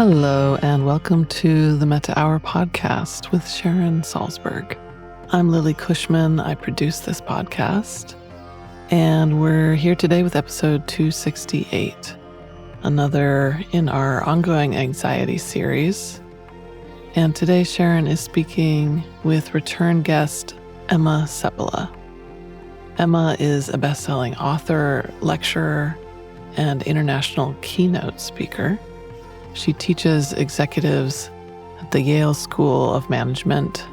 Hello, and welcome to the Metta Hour podcast with Sharon Salzberg. I'm Lily Cushman. I produce this podcast, and we're here today with episode 268, another in our ongoing anxiety series. And today, Sharon is speaking with return guest Emma Seppälä. Emma is a best-selling author, lecturer, and international keynote speaker. She teaches executives at the Yale School of Management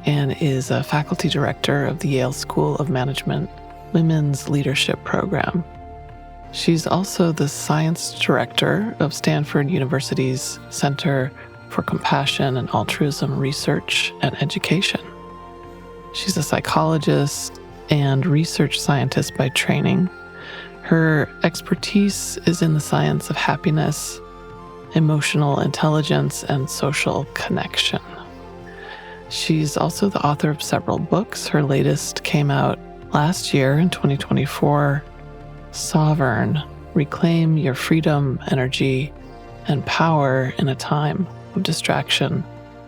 and is a faculty director of the Yale School of Management Women's Leadership Program. She's also the science director of Stanford University's Center for Compassion and Altruism Research and Education. She's a psychologist and research scientist by training. Her expertise is in the science of happiness, emotional intelligence, and social connection. She's also the author of several books. Her latest came out last year in 2024, Sovereign: Reclaim Your Freedom, Energy, and Power in a Time of Distraction,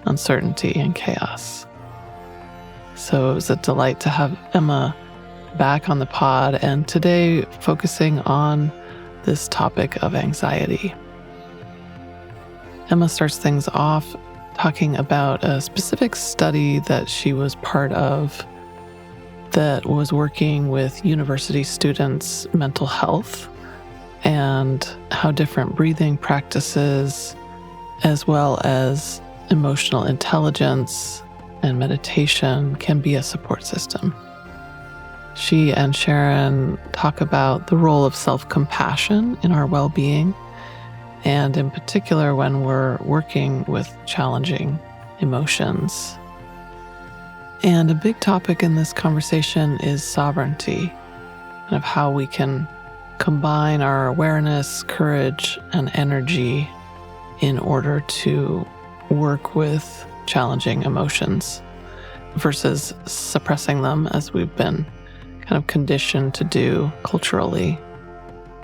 Uncertainty, and Chaos. So it was a delight to have Emma back on the pod, and today focusing on this topic of anxiety. Emma starts things off talking about a specific study that she was part of that was working with university students' mental health and how different breathing practices, as well as emotional intelligence and meditation, can be a support system. She and Sharon talk about the role of self-compassion in our well-being, and in particular when we're working with challenging emotions. And a big topic in this conversation is sovereignty, and of how we can combine our awareness, courage, and energy in order to work with challenging emotions versus suppressing them as we've been kind of conditioned to do culturally.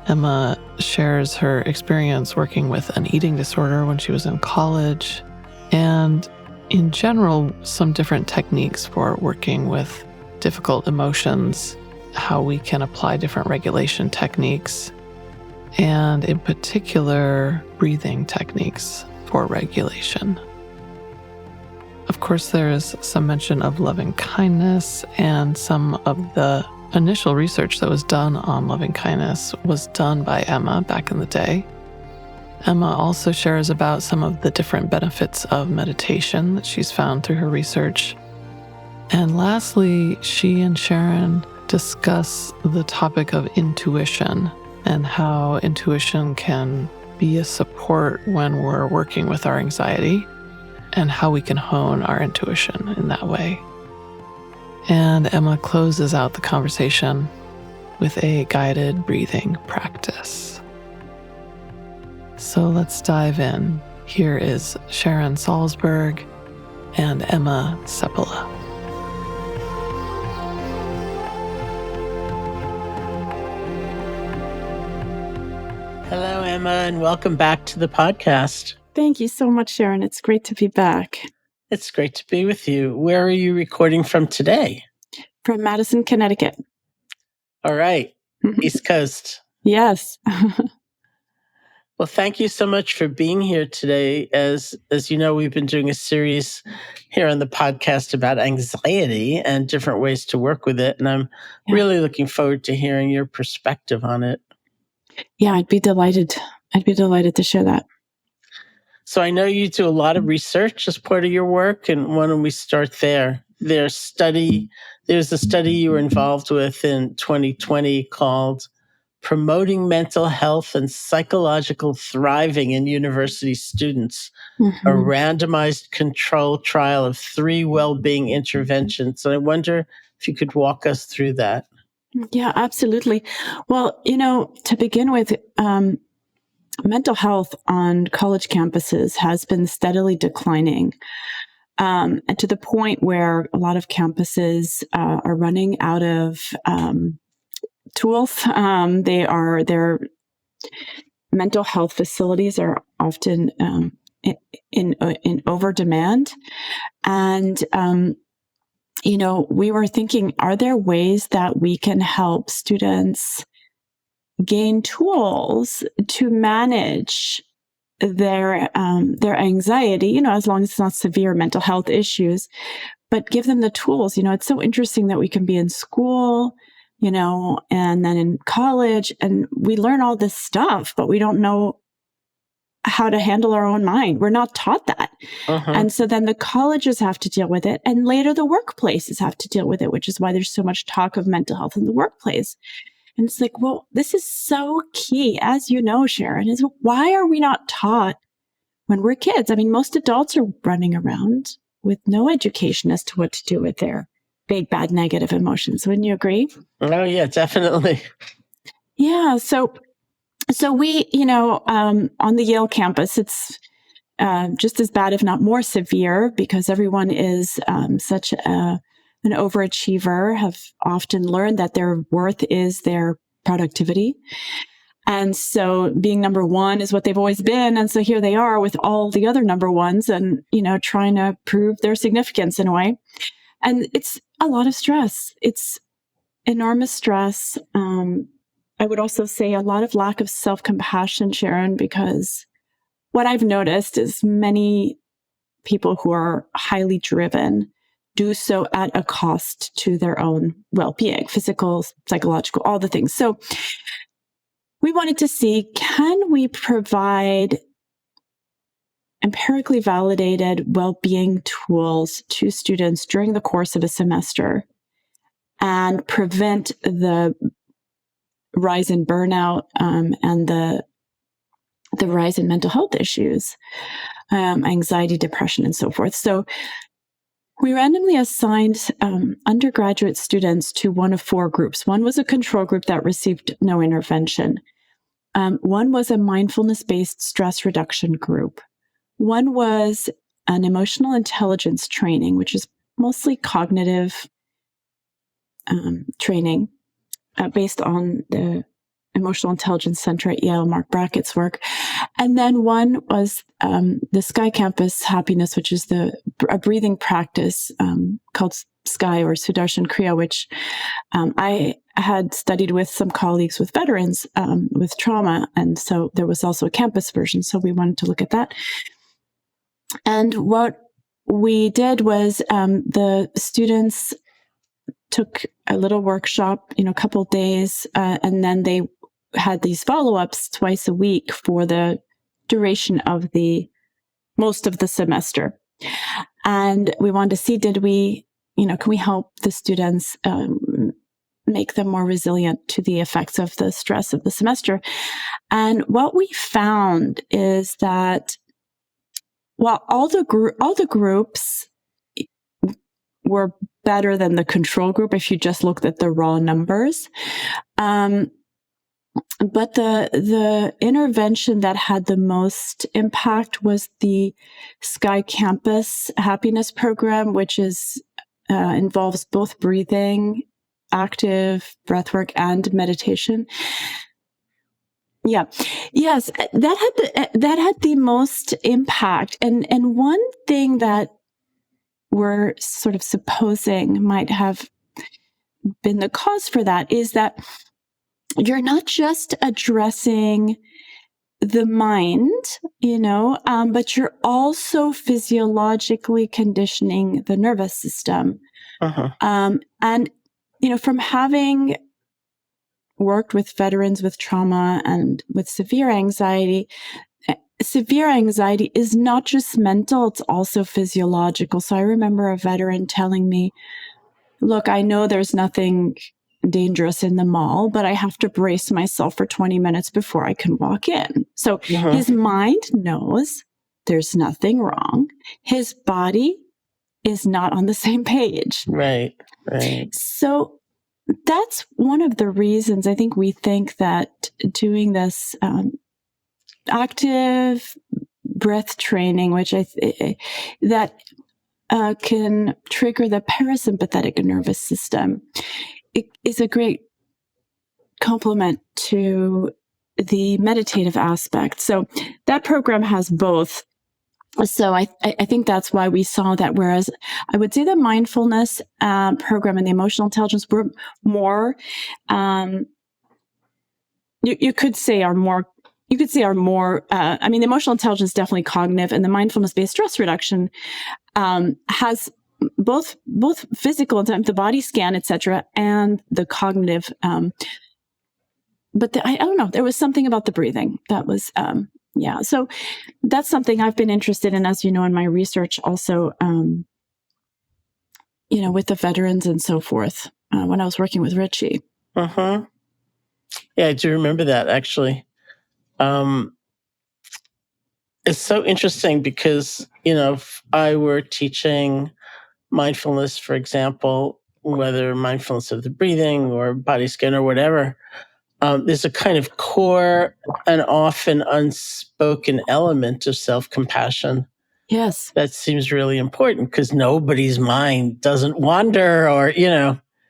Emma shares her experience working with an eating disorder when she was in college, and in general, some different techniques for working with difficult emotions, how we can apply different regulation techniques, and in particular, breathing techniques for regulation. Of course, there is some mention of loving kindness, and some of the initial research that was done on loving kindness was done by Emma back in the day. Emma also shares about some of the different benefits of meditation that she's found through her research. And lastly, she and Sharon discuss the topic of intuition and how intuition can be a support when we're working with our anxiety, and how we can hone our intuition in that way. And Emma closes out the conversation with a guided breathing practice. So let's dive in. Here is Sharon Salzberg and Emma Seppälä. Hello, Emma, and welcome back to the podcast. Thank you so much, Sharon. It's great to be back. It's great to be with you. Where are you recording from today? From Madison, Connecticut. All right. East Coast. Yes. Well, thank you so much for being here today. As you know, we've been doing a series here on the podcast about anxiety and different ways to work with it. And I'm really looking forward to hearing your perspective on it. Yeah, I'd be delighted. To share that. So I know you do a lot of research as part of your work, and why don't we start there? There's a study you were involved with in 2020 called Promoting Mental Health and Psychological Thriving in University Students, a randomized control trial of 3 well-being interventions. And I wonder if you could walk us through that. Yeah, absolutely. Well, to begin with, mental health on college campuses has been steadily declining, and to the point where a lot of campuses are running out of tools. They're mental health facilities are often in over demand. And, we were thinking, are there ways that we can help students gain tools to manage their anxiety, as long as it's not severe mental health issues, but give them the tools. It's so interesting that we can be in school, and then in college, and we learn all this stuff, but we don't know how to handle our own mind. We're not taught that. And so then the colleges have to deal with it. And later the workplaces have to deal with it, which is why there's so much talk of mental health in the workplace. And it's like, well, this is so key, as you know, Sharon, is why are we not taught when we're kids? I mean, most adults are running around with no education as to what to do with their big, bad, negative emotions. Wouldn't you agree? Oh, yeah, definitely. Yeah. So we, on the Yale campus, it's just as bad, if not more severe, because everyone is such an overachiever, have often learned that their worth is their productivity. And so being number one is what they've always been. And so here they are with all the other number ones and, trying to prove their significance in a way. And it's a lot of stress. It's enormous stress. I would also say a lot of lack of self-compassion, Sharon, because what I've noticed is many people who are highly driven do so at a cost to their own well-being, physical, psychological, all the things. So we wanted to see, can we provide empirically validated well-being tools to students during the course of a semester and prevent the rise in burnout and the rise in mental health issues, anxiety, depression, and so forth. So we randomly assigned undergraduate students to one of four groups. One was a control group that received no intervention. One was a mindfulness-based stress reduction group. One was an emotional intelligence training, which is mostly cognitive training based on the Emotional Intelligence Center at Yale, Mark Brackett's work. And then one was the Sky Campus Happiness, which is a breathing practice called Sky or Sudarshan Kriya, which I had studied with some colleagues with veterans with trauma. And so there was also a campus version. So we wanted to look at that. And what we did was the students took a little workshop, a couple of days, and then they had these follow-ups twice a week for the duration of most of the semester. And we wanted to see, can we help the students make them more resilient to the effects of the stress of the semester? And what we found is that while all the groups were better than the control group if you just looked at the raw numbers, but the intervention that had the most impact was the Sky Campus Happiness Program, which involves both breathing, active breathwork, and meditation. Yeah. Yes, that had the most impact. And one thing that we're sort of supposing might have been the cause for that is that you're not just addressing the mind, but you're also physiologically conditioning the nervous system. And, from having worked with veterans with trauma and with severe anxiety is not just mental, it's also physiological. So I remember a veteran telling me, look, I know there's nothing dangerous in the mall, but I have to brace myself for 20 minutes before I can walk in. So his mind knows there's nothing wrong. His body is not on the same page. Right. So that's one of the reasons I think we think that doing this active breath training, which that can trigger the parasympathetic nervous system, it is a great complement to the meditative aspect. So that program has both. So I think that's why we saw that. Whereas I would say the mindfulness program and the emotional intelligence were more, you could say are more. You could say are more. I mean, the emotional intelligence is definitely cognitive, and the mindfulness-based stress reduction has both physical, the body scan, etc., and the cognitive. But I don't know. There was something about the breathing that was. Yeah. So that's something I've been interested in, as you know, in my research also, with the veterans and so forth, when I was working with Richie. Yeah, I do remember that, actually. It's so interesting because, if I were teaching mindfulness, for example, whether mindfulness of the breathing or body scan or whatever, there's a kind of core and often unspoken element of self-compassion. Yes. That seems really important because nobody's mind doesn't wander or,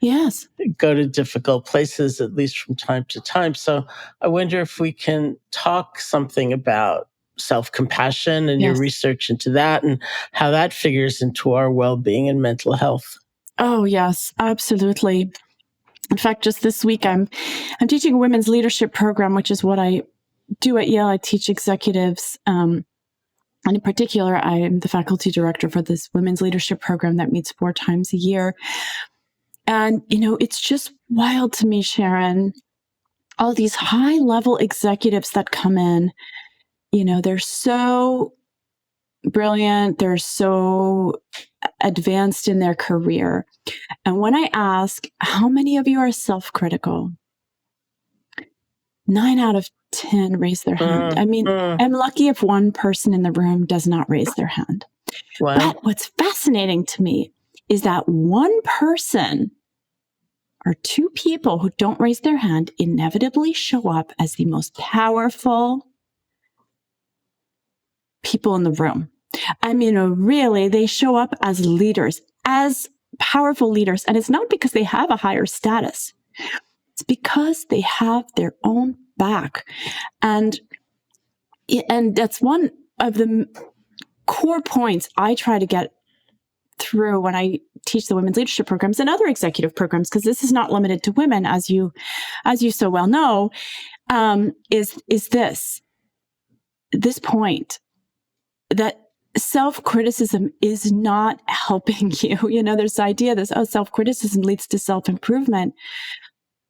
Yes. go to difficult places, at least from time to time. So I wonder if we can talk something about self-compassion and your Yes. research into that and how that figures into our well-being and mental health. Oh, yes, absolutely. In fact, just this week, I'm teaching a women's leadership program, which is what I do at Yale. I teach executives. And in particular, I am the faculty director for this women's leadership program that meets 4 times a year. And, it's just wild to me, Sharon, all these high-level executives that come in, they're so brilliant. They're so advanced in their career. And when I ask, how many of you are self-critical? 9 out of 10 raise their hand. I mean, I'm lucky if one person in the room does not raise their hand. Wow. But what's fascinating to me is that one person or 2 people who don't raise their hand inevitably show up as the most powerful people in the room. I mean, really, they show up as leaders, as powerful leaders. And it's not because they have a higher status. It's because they have their own back. And that's one of the core points I try to get through when I teach the women's leadership programs and other executive programs, because this is not limited to women, as you so well know, is this point that self-criticism is not helping you. There's the idea that, self-criticism leads to self-improvement.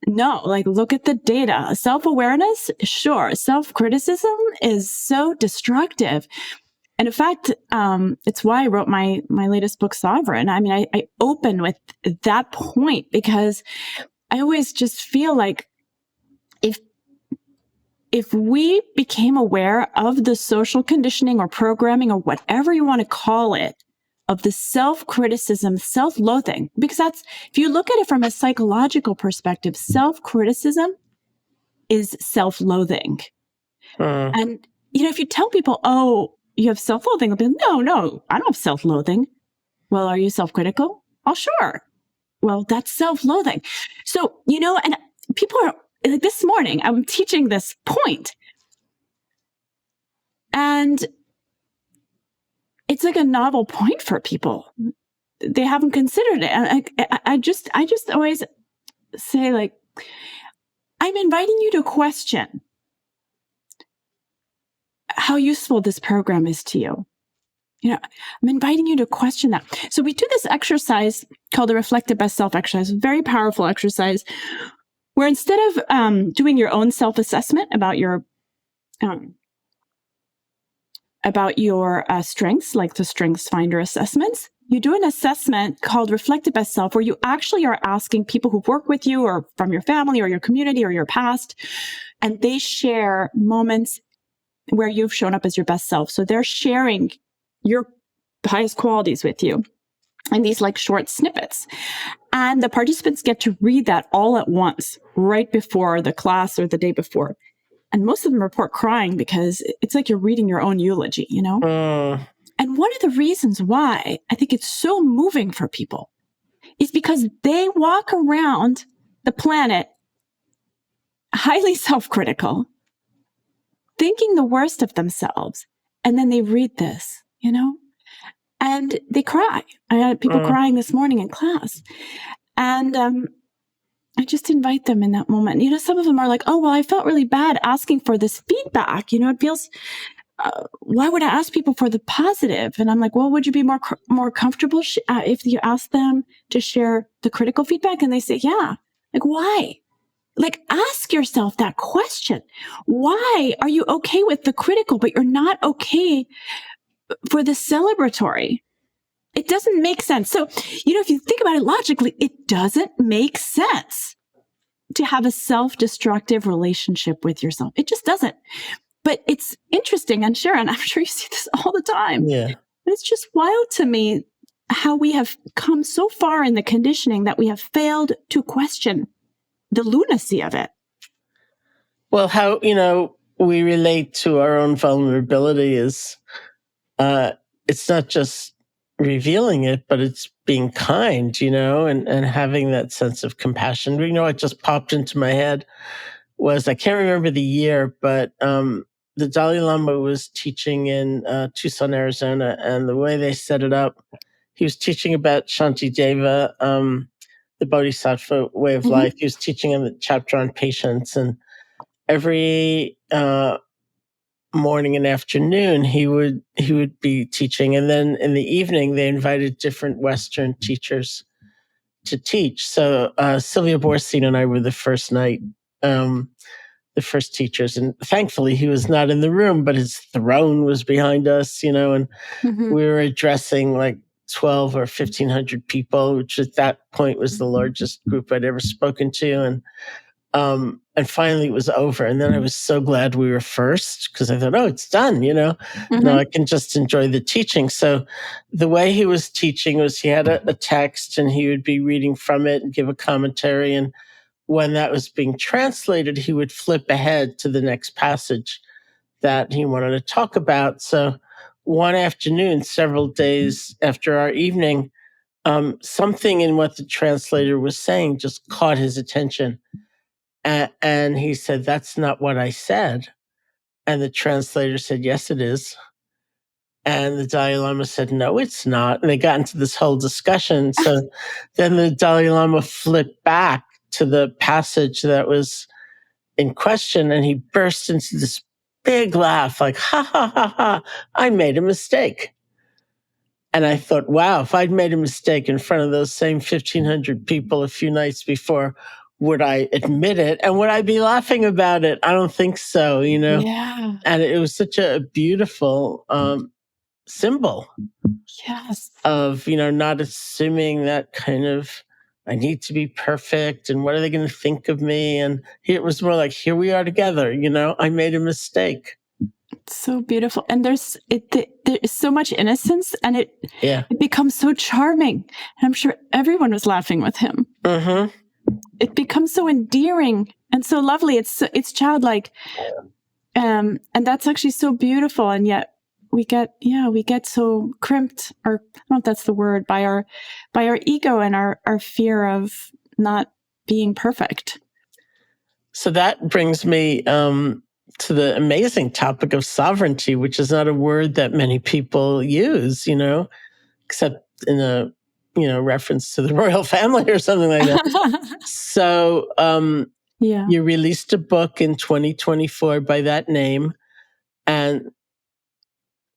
No, look at the data. Self-awareness, sure. Self-criticism is so destructive. And in fact, it's why I wrote my latest book, Sovereign. I mean, I open with that point because I always just feel like if we became aware of the social conditioning or programming or whatever you want to call it, of the self-criticism, self-loathing, because that's, if you look at it from a psychological perspective, self-criticism is self-loathing. And, if you tell people, oh, you have self-loathing, they'll be like, no, I don't have self-loathing. Well, are you self-critical? Oh, sure. Well, that's self-loathing. So, and people are, like this morning, I'm teaching this point, and it's like a novel point for people. They haven't considered it. And I just always say, I'm inviting you to question how useful this program is to you. I'm inviting you to question that. So we do this exercise called the Reflective Best Self exercise, a very powerful exercise, where instead of doing your own self-assessment about your strengths, like the Strengths Finder assessments, you do an assessment called Reflective Best Self, where you actually are asking people who work with you or from your family or your community or your past, and they share moments where you've shown up as your best self. So they're sharing your highest qualities with you in these short snippets. And the participants get to read that all at once, right before the class or the day before. And most of them report crying because it's like you're reading your own eulogy, And one of the reasons why I think it's so moving for people is because they walk around the planet highly self-critical, thinking the worst of themselves. And then they read this, and they cry. I had people crying this morning in class. And I just invite them in that moment. Some of them are like, oh, well, I felt really bad asking for this feedback. It feels, why would I ask people for the positive? And I'm like, well, would you be more comfortable if you ask them to share the critical feedback? And they say, yeah. Like, why? Like, ask yourself that question. Why are you okay with the critical, but you're not okay for the celebratory? It doesn't make sense. So, if you think about it logically, it doesn't make sense to have a self-destructive relationship with yourself. It just doesn't. But it's interesting. And Sharon, I'm sure you see this all the time. Yeah. It's just wild to me how we have come so far in the conditioning that we have failed to question the lunacy of it. Well, how, we relate to our own vulnerability is, it's not just revealing it, but it's being kind, and having that sense of compassion. What just popped into my head was, I can't remember the year, but the Dalai Lama was teaching in Tucson, Arizona, and the way they set it up, he was teaching about Shantideva, the Bodhisattva way of life. He was teaching him a chapter on patience, and every morning and afternoon he would be teaching, and then in the evening they invited different Western teachers to teach. So Sylvia Boorstein and I were the first night, the first teachers, and thankfully he was not in the room, but his throne was behind us, and we were addressing like 12 or 1,500 people, which at that point was the largest group I'd ever spoken to, and finally it was over. And then I was so glad we were first, because I thought, oh, it's done, Now I can just enjoy the teaching. So the way he was teaching was he had a text, and he would be reading from it and give a commentary. And when that was being translated, he would flip ahead to the next passage that he wanted to talk about. So one afternoon, several days after our evening, something in what the translator was saying just caught his attention. And he said, that's not what I said. And the translator said, yes, it is. And the Dalai Lama said, no, it's not. And they got into this whole discussion. So then the Dalai Lama flipped back to the passage that was in question, and he burst into this big laugh, like, ha, ha, ha, ha, I made a mistake. And I thought, wow, if I'd made a mistake in front of those same 1,500 people a few nights before, would I admit it? And would I be laughing about it? I don't think so, Yeah. And it was such a beautiful symbol Yes. of, not assuming that kind of, I need to be perfect, and what are they going to think of me? And it was more like, here we are together, I made a mistake. It's so beautiful. And there is so much innocence, and it becomes so charming. And I'm sure everyone was laughing with him. Mm-hmm. It becomes so endearing and so lovely. It's childlike. And that's actually so beautiful. And yet we get so crimped, or I don't know if that's the word, by our ego and our fear of not being perfect. So that brings me to the amazing topic of sovereignty, which is not a word that many people use, except in a, reference to the royal family or something like that. So you released a book in 2024 by that name, and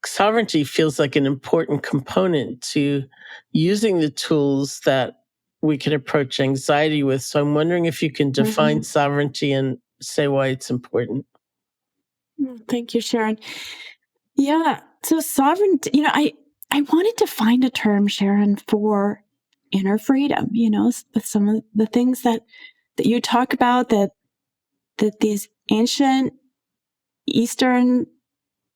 sovereignty feels like an important component to using the tools that we can approach anxiety with. So I'm wondering if you can define sovereignty and say why it's important. Thank you, Sharon. Yeah. So sovereignty, I wanted to find a term, Sharon, for inner freedom, some of the things that you talk about that these ancient Eastern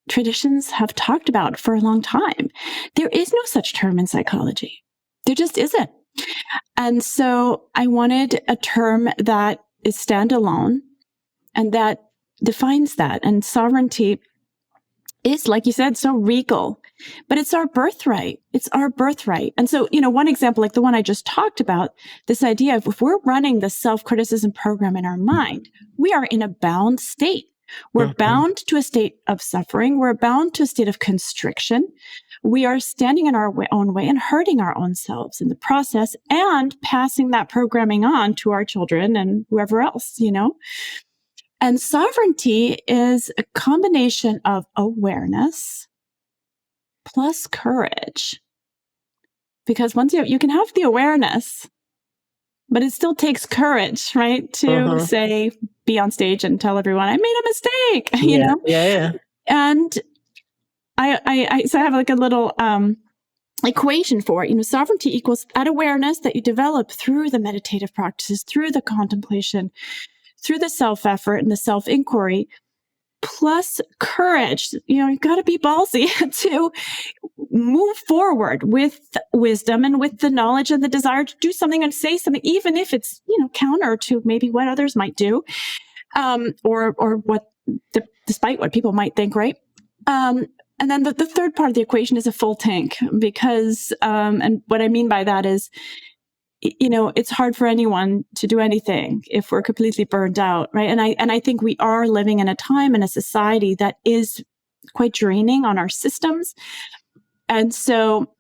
traditions have talked about for a long time. There is no such term in psychology. There just isn't. And so I wanted a term that is standalone and that defines that. And sovereignty is, like you said, so regal, but it's our birthright. It's our birthright. And so, one example, like the one I just talked about, this idea of if we're running the self-criticism program in our mind, we are in a bound state. We're bound to a state of suffering. We're bound to a state of constriction. We are standing in our own way and hurting our own selves in the process and passing that programming on to our children and whoever else, you know? And sovereignty is a combination of awareness plus courage. Because once you can have the awareness, but it still takes courage, right? To say, be on stage and tell everyone, I made a mistake, you know? Yeah. And so I have like a little equation for it. You know, sovereignty equals that awareness that you develop through the meditative practices, through the contemplation, through the self-effort and the self-inquiry, plus courage. You know, you've got to be ballsy to move forward with wisdom and with the knowledge and the desire to do something and say something, even if it's, you know, counter to maybe what others might do, or what, despite what people might think, right? And then the third part of the equation is a full tank, because, and what I mean by that is, you know, it's hard for anyone to do anything if we're completely burned out, right? And I think we are living in a time and a society that is quite draining on our systems. And so,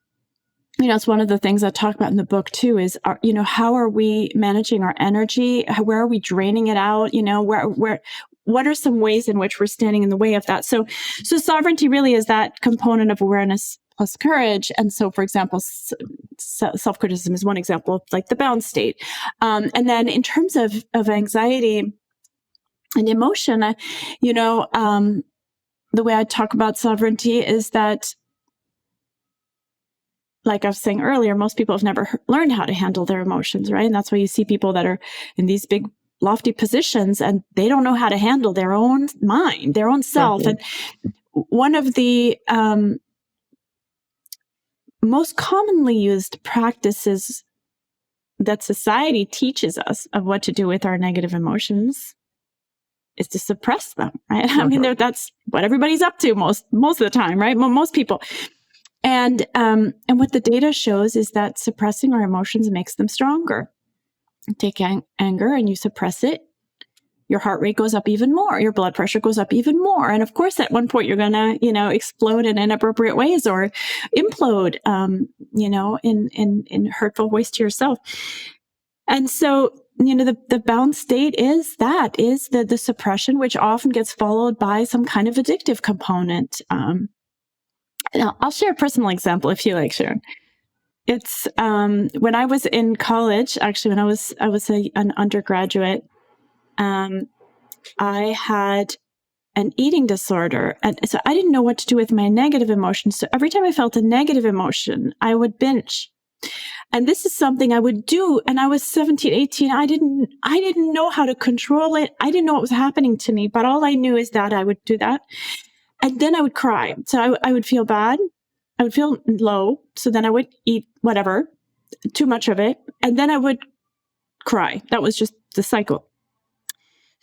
you know, it's one of the things I talk about in the book too, is, you know, how are we managing our energy? Where are we draining it out? You know, what are some ways in which we're standing in the way of that? So sovereignty really is that component of awareness plus courage. And so, for example, self-criticism is one example of like the bound state. And then in terms of anxiety and emotion, you know, the way I talk about sovereignty is that, like I was saying earlier, most people have never learned how to handle their emotions, right? And that's why you see people that are in these big, lofty positions and they don't know how to handle their own mind, their own self. And one of the most commonly used practices that society teaches us of what to do with our negative emotions is to suppress them, right? I mean, that's what everybody's up to most of the time, right? Most people. And what the data shows is that suppressing our emotions makes them stronger. You take anger and you suppress it, your heart rate goes up even more, your blood pressure goes up even more. And of course, at one point you're going to, you know, explode in inappropriate ways or implode, you know, in hurtful ways to yourself. And so, you know, the bound state is the suppression, which often gets followed by some kind of addictive component. Now, I'll share a personal example if you like, Sharon. It's when I was in college, actually, when I was an undergraduate, I had an eating disorder. And so I didn't know what to do with my negative emotions. So every time I felt a negative emotion, I would binge. And this is something I would do. And I was 17, 18. I didn't know how to control it. I didn't know what was happening to me, but all I knew is that I would do that. And then I would cry. So I would feel bad. I would feel low. So then I would eat whatever, too much of it. And then I would cry. That was just the cycle.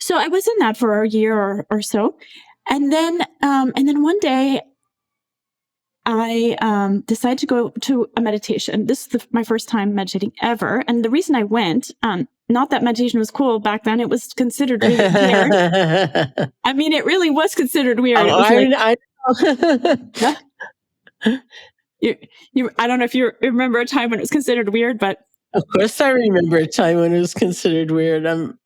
So I was in that for a year or so. And then one day I decided to go to a meditation. This is my first time meditating ever. And the reason I went, not that meditation was cool back then, it was considered really weird. I mean, it really was considered weird. Oh, I don't know if you remember a time when it was considered weird, but of course I remember a time when it was considered weird. I'm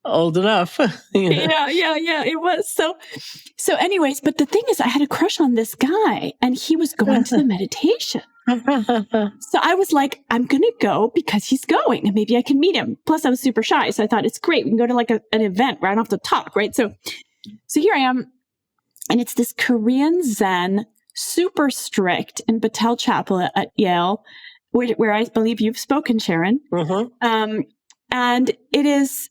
old enough. You know? Yeah, it was. So anyways, but the thing is, I had a crush on this guy and he was going to the meditation. So I was like, I'm going to go because he's going and maybe I can meet him. Plus I was super shy. So I thought it's great. We can go to like an event where I don't have to talk, right? So here I am. And it's this Korean Zen, super strict in Battelle Chapel at Yale, where I believe you've spoken, Sharon. And it is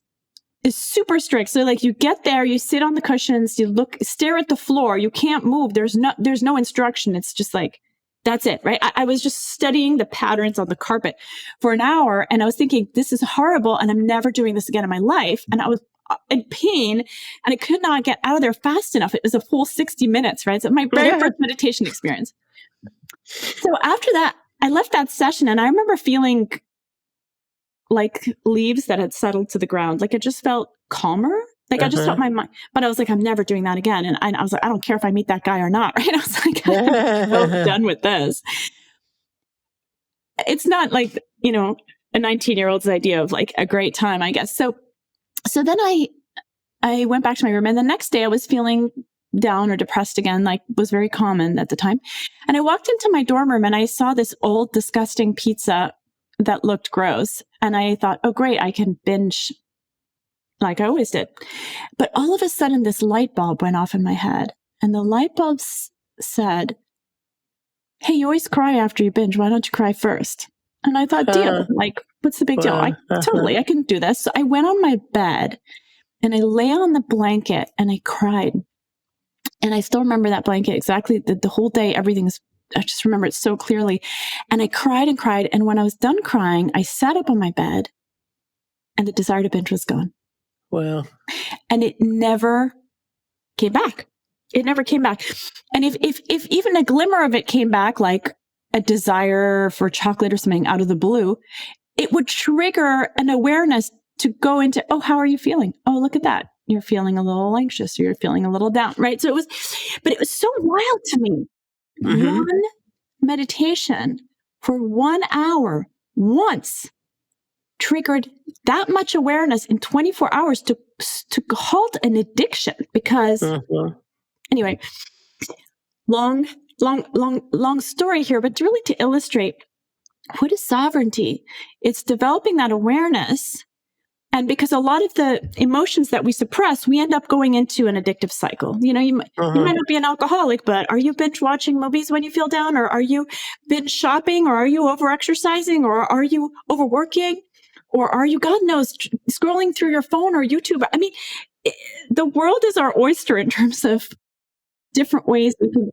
super strict. So like you get there, you sit on the cushions, you stare at the floor, you can't move. There's no instruction. It's just like, that's it, right? I was just studying the patterns on the carpet for an hour and I was thinking, this is horrible and I'm never doing this again in my life. And I was in pain and I could not get out of there fast enough. It was a full 60 minutes, right? So my very first meditation experience. So after that, I left that session and I remember feeling like leaves that had settled to the ground. Like it just felt calmer. Like I just felt my mind, but I was like, I'm never doing that again. And I was like, I don't care if I meet that guy or not. Right. I was like, I'm so done with this. It's not like, a 19-year-old's idea of like a great time, I guess. So then I went back to my room, and the next day I was feeling down or depressed again, like was very common at the time. And I walked into my dorm room and I saw this old, disgusting pizza that looked gross. And I thought, oh, great, I can binge like I always did. But all of a sudden, this light bulb went off in my head. And the light bulb said, hey, you always cry after you binge. Why don't you cry first? And I thought, deal, like, what's the big deal? I can do this. So I went on my bed and I lay on the blanket and I cried. And I still remember that blanket exactly the whole day. I just remember it so clearly. And I cried and cried. And when I was done crying, I sat up on my bed and the desire to binge was gone. Wow. And it never came back. It never came back. And if even a glimmer of it came back, like a desire for chocolate or something out of the blue, it would trigger an awareness to go into, oh, how are you feeling? Oh, look at that. You're feeling a little anxious, or you're feeling a little down, right? So it was so wild to me. Mm-hmm. One meditation for 1 hour once triggered that much awareness in 24 hours to halt an addiction. Because anyway, long story here, but really to illustrate what is sovereignty, it's developing that awareness. And because a lot of the emotions that we suppress, we end up going into an addictive cycle. You might not be an alcoholic, but are you binge watching movies when you feel down? Or are you binge shopping? Or are you over exercising? Or are you overworking? Or are you, God knows, scrolling through your phone or YouTube? I mean, the world is our oyster in terms of different ways we can,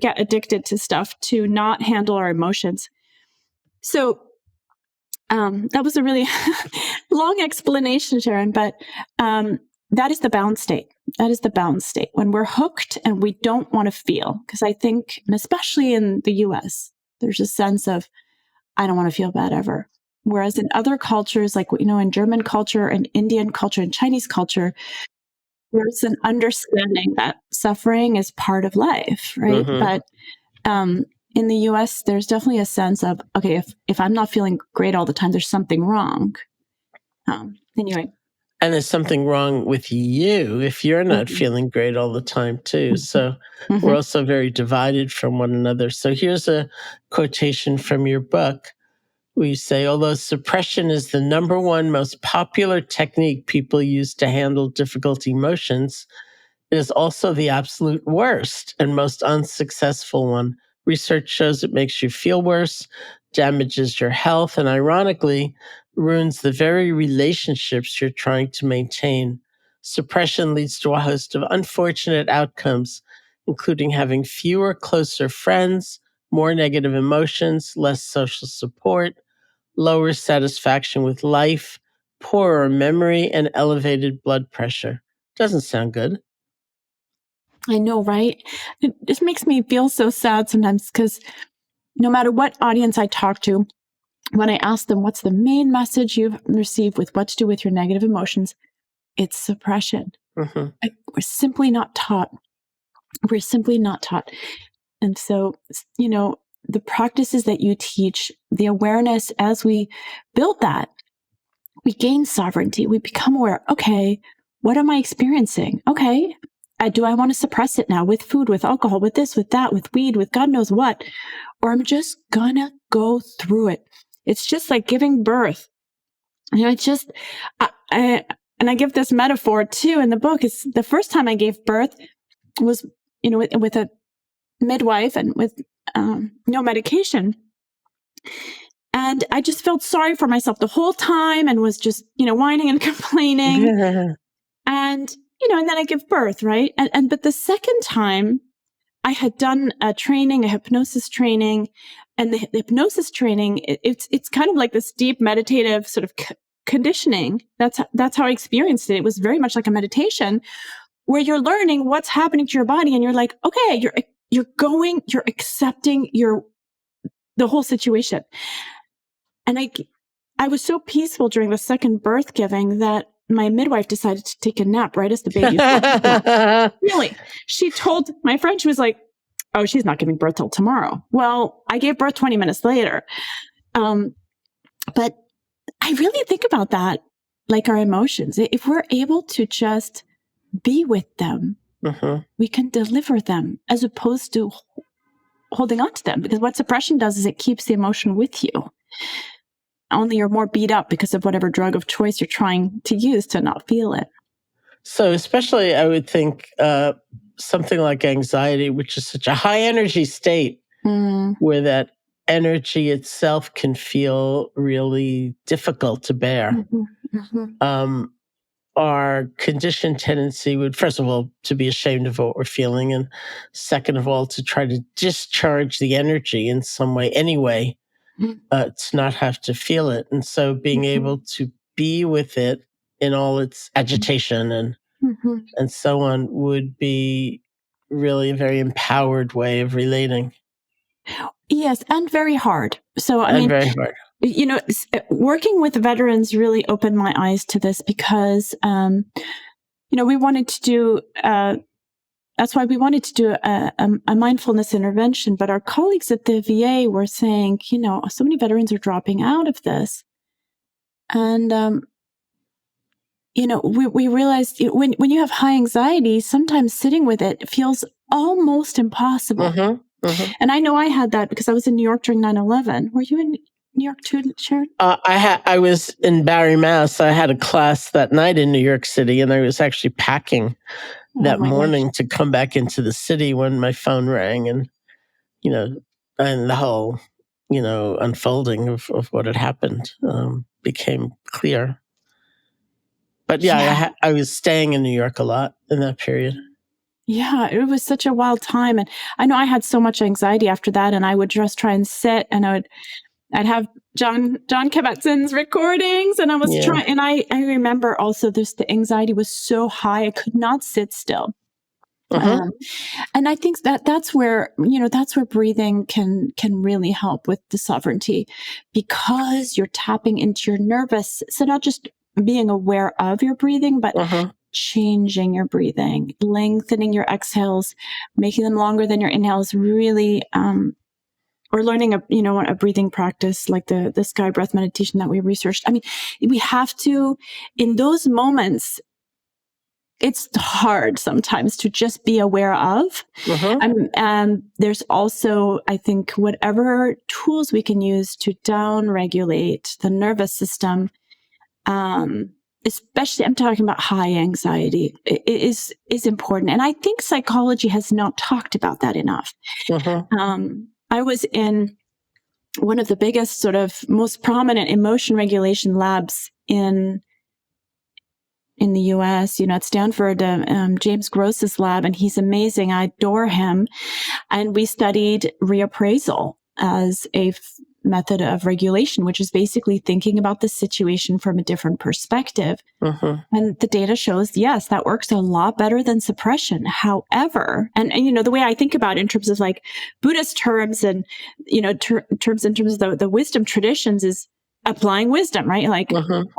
get addicted to stuff to not handle our emotions. So that was a really long explanation, Sharon, but that is the bound state. That is the bound state when we're hooked and we don't want to feel. Because I think, and especially in the US, there's a sense of, I don't want to feel bad ever. Whereas in other cultures, like, in German culture and Indian culture and Chinese culture, there's an understanding that suffering is part of life, right? But in the US, there's definitely a sense of, okay, if I'm not feeling great all the time, there's something wrong. Anyway. And there's something wrong with you if you're not feeling great all the time, too. So we're also very divided from one another. So here's a quotation from your book. We say, although suppression is the number one most popular technique people use to handle difficult emotions, it is also the absolute worst and most unsuccessful one. Research shows it makes you feel worse, damages your health, and ironically, ruins the very relationships you're trying to maintain. Suppression leads to a host of unfortunate outcomes, including having fewer, closer friends, more negative emotions, less social support, lower satisfaction with life, poorer memory, and elevated blood pressure. Doesn't sound good. I know, right? It just makes me feel so sad sometimes because no matter what audience I talk to, when I ask them, what's the main message you've received with what to do with your negative emotions? It's suppression. We're simply not taught. We're simply not taught. And so, the practices that you teach, the awareness as we build that, we gain sovereignty. We become aware, okay, what am I experiencing? Okay, do I want to suppress it now with food, with alcohol, with this, with that, with weed, with God knows what? Or I'm just gonna go through it. It's just like giving birth. I give this metaphor too in the book. It's the first time I gave birth was, with a midwife and with no medication. And I just felt sorry for myself the whole time and was just, whining and complaining. And, and then I give birth, right? But the second time I had done a hypnosis training, and the hypnosis training, it's kind of like this deep meditative sort of conditioning. That's how I experienced it. It was very much like a meditation where you're learning what's happening to your body, and you're like, okay, you're accepting the whole situation. And I was so peaceful during the second birth giving that my midwife decided to take a nap right as the baby was born. Really. She told my friend, she was like, oh, she's not giving birth till tomorrow. Well, I gave birth 20 minutes later. But I really think about that, like our emotions. If we're able to just be with them, we can deliver them as opposed to holding on to them. Because what suppression does is it keeps the emotion with you. Only you're more beat up because of whatever drug of choice you're trying to use to not feel it. So especially, I would think something like anxiety, which is such a high energy state, where that energy itself can feel really difficult to bear. Our conditioned tendency would, first of all, to be ashamed of what we're feeling, and second of all, to try to discharge the energy in some way anyway, to not have to feel it. And so being able to be with it in all its agitation and so on would be really a very empowered way of relating. Yes, and very hard. So, I mean, very hard. You know, working with veterans really opened my eyes to this because, you know, we wanted to do, that's why we wanted to do a mindfulness intervention. But our colleagues at the VA were saying, you know, so many veterans are dropping out of this. And, you know, we realized when you have high anxiety, sometimes sitting with it feels almost impossible. And I know I had that because I was in New York during 9/11. Were you in New York too, Sharon? I was in Barre, Mass. I had a class that night in New York City, and I was actually packing that morning to come back into the city when my phone rang, and you know, and the whole, you know, unfolding of what had happened became clear. But I was staying in New York a lot in that period. Yeah, it was such a wild time. And I know I had so much anxiety after that, and I would just try and sit, and I'd have John Kabat-Zinn's recordings, and I was trying, and I remember also the anxiety was so high, I could not sit still. And I think that's where, you know, that's where breathing can really help with the sovereignty, because you're tapping into your nervous, so not just being aware of your breathing, but changing your breathing, lengthening your exhales, making them longer than your inhales, really, or learning a breathing practice like the sky breath meditation that we researched. I mean, we have to, in those moments, it's hard sometimes to just be aware of. And there's also, I think, whatever tools we can use to down-regulate the nervous system, especially I'm talking about high anxiety, is important. And I think psychology has not talked about that enough. I was in one of the biggest, sort of most prominent emotion regulation labs in the US, you know, at Stanford, James Gross's lab, and he's amazing. I adore him. And we studied reappraisal as a method of regulation, which is basically thinking about the situation from a different perspective. And the data shows, yes, that works a lot better than suppression. However, and you know, the way I think about it in terms of like Buddhist terms and, you know, terms of the wisdom traditions is applying wisdom, right? Like,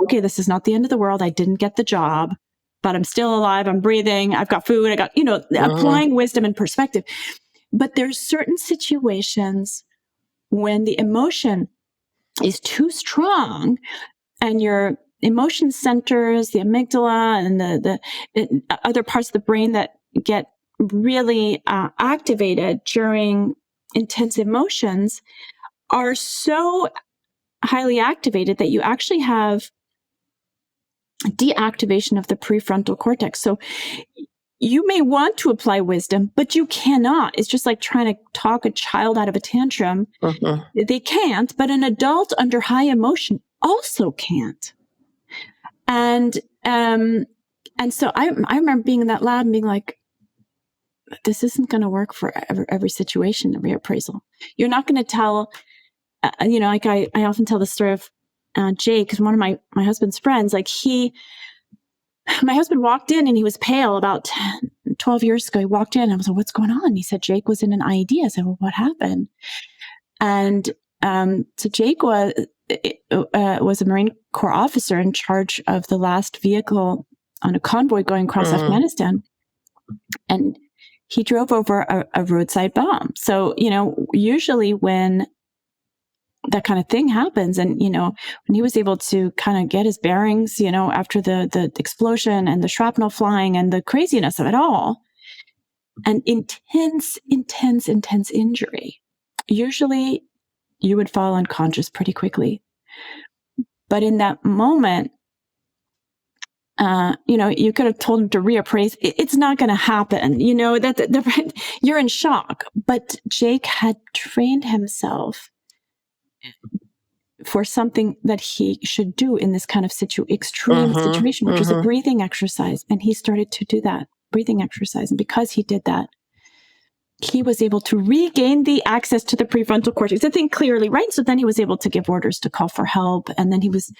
okay, this is not the end of the world. I didn't get the job, but I'm still alive. I'm breathing. I've got food. I got, you know, applying wisdom and perspective. But there's certain situations when the emotion is too strong and your emotion centers, the amygdala and the other parts of the brain that get really activated during intense emotions are so highly activated that you actually have deactivation of the prefrontal cortex. So you may want to apply wisdom, but you cannot. It's just like trying to talk a child out of a tantrum. They can't, but an adult under high emotion also can't. And so I remember being in that lab and being like, this isn't going to work for every situation, the reappraisal. You're not going to tell, you know, like I often tell the story of Jake, because one of my husband's friends, like my husband walked in and he was pale about 12 years ago. He walked in and I was like, what's going on? He said, Jake was in an IED. I said, well, what happened? And So Jake was a Marine Corps officer in charge of the last vehicle on a convoy going across Afghanistan. And he drove over a roadside bomb. So, usually when that kind of thing happens, and, when he was able to kind of get his bearings, after the explosion and the shrapnel flying and the craziness of it all, and intense injury, usually you would fall unconscious pretty quickly. But in that moment, you could have told him to reappraise. It's not going to happen. You're in shock. But Jake had trained himself for something that he should do in this kind of extreme situation, which was a breathing exercise. And he started to do that breathing exercise. And because he did that, he was able to regain the access to the prefrontal cortex to think clearly, right? So then he was able to give orders to call for help. And then he was